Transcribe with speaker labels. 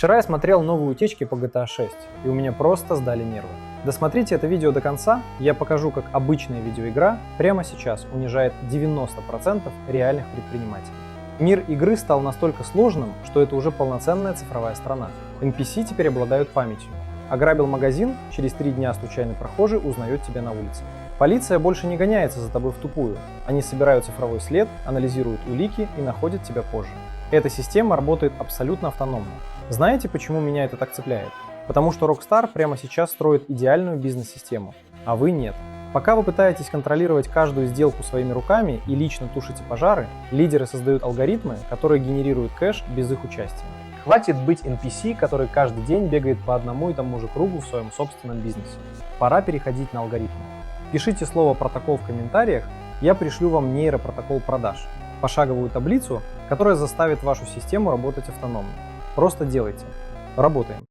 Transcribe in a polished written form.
Speaker 1: Вчера я смотрел новые утечки по GTA 6, и у меня просто сдали нервы. Досмотрите это видео до конца, я покажу, как обычная видеоигра прямо сейчас унижает 90% реальных предпринимателей. Мир игры стал настолько сложным, что это уже полноценная цифровая страна. NPC теперь обладают памятью. Ограбил магазин, через 3 дня случайный прохожий узнает тебя на улице. Полиция больше не гоняется за тобой втупую. Они собирают цифровой след, анализируют улики и находят тебя позже. Эта система работает абсолютно автономно. Знаете, почему меня это так цепляет? Потому что Rockstar прямо сейчас строит идеальную бизнес-систему, а вы нет. Пока вы пытаетесь контролировать каждую сделку своими руками и лично тушите пожары, лидеры создают алгоритмы, которые генерируют кэш без их участия. Хватит быть NPC, который каждый день бегает по одному и тому же кругу в своем собственном бизнесе. Пора переходить на алгоритмы. Пишите слово «протокол» в комментариях, я пришлю вам нейропротокол продаж. Пошаговую таблицу, которая заставит вашу систему работать автономно. Просто делайте. Работаем.